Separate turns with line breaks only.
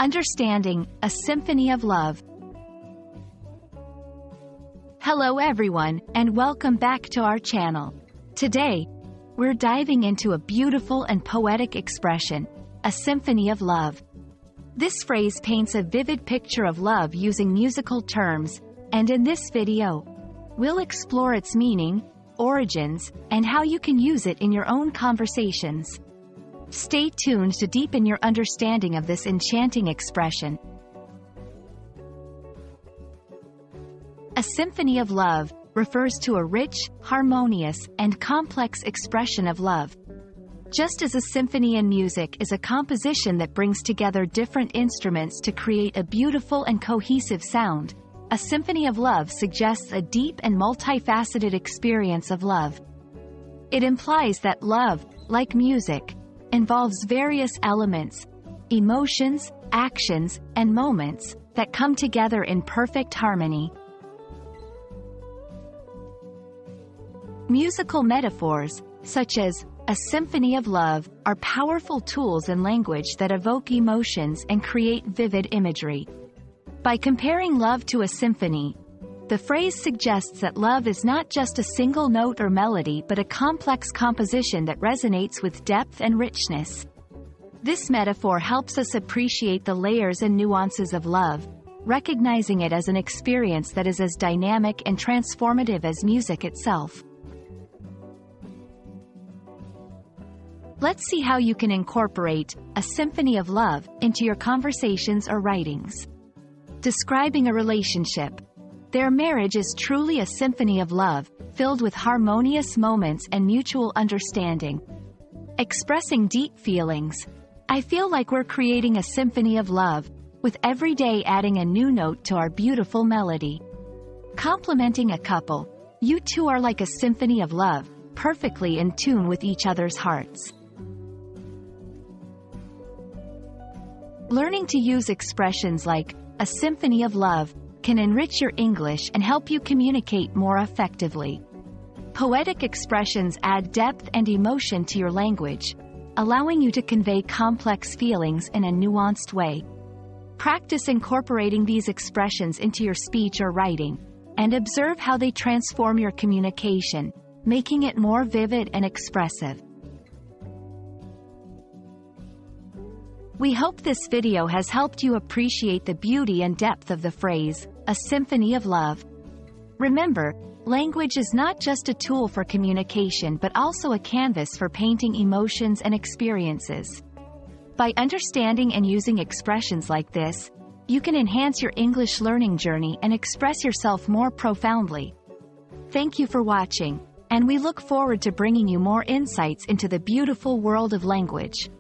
Understanding A Symphony of Love. Hello everyone, and welcome back to our channel. Today, we're diving into a beautiful and poetic expression, a symphony of love. This phrase paints a vivid picture of love using musical terms, and in this video, we'll explore its meaning, origins, and how you can use it in your own conversations. Stay tuned to deepen your understanding of this enchanting expression. A symphony of love refers to a rich, harmonious, and complex expression of love. Just as a symphony in music is a composition that brings together different instruments to create a beautiful and cohesive sound, a symphony of love suggests a deep and multifaceted experience of love. It implies that love, like music, involves various elements, emotions, actions, and moments that come together in perfect harmony. Musical metaphors, such as a symphony of love, are powerful tools in language that evoke emotions and create vivid imagery. By comparing love to a symphony, the phrase suggests that love is not just a single note or melody but a complex composition that resonates with depth and richness. This metaphor helps us appreciate the layers and nuances of love, recognizing it as an experience that is as dynamic and transformative as music itself. Let's see how you can incorporate a symphony of love into your conversations or writings. Describing a relationship. Their marriage is truly a symphony of love, filled with harmonious moments and mutual understanding. Expressing deep feelings. I feel like we're creating a symphony of love, with every day adding a new note to our beautiful melody. Complimenting a couple. You two are like a symphony of love, perfectly in tune with each other's hearts. Learning to use expressions like a symphony of love can enrich your English and help you communicate more effectively. Poetic expressions add depth and emotion to your language, allowing you to convey complex feelings in a nuanced way. Practice incorporating these expressions into your speech or writing, and observe how they transform your communication, making it more vivid and expressive. We hope this video has helped you appreciate the beauty and depth of the phrase, a symphony of love. Remember, language is not just a tool for communication but also a canvas for painting emotions and experiences. By understanding and using expressions like this, you can enhance your English learning journey and express yourself more profoundly. Thank you for watching, and we look forward to bringing you more insights into the beautiful world of language.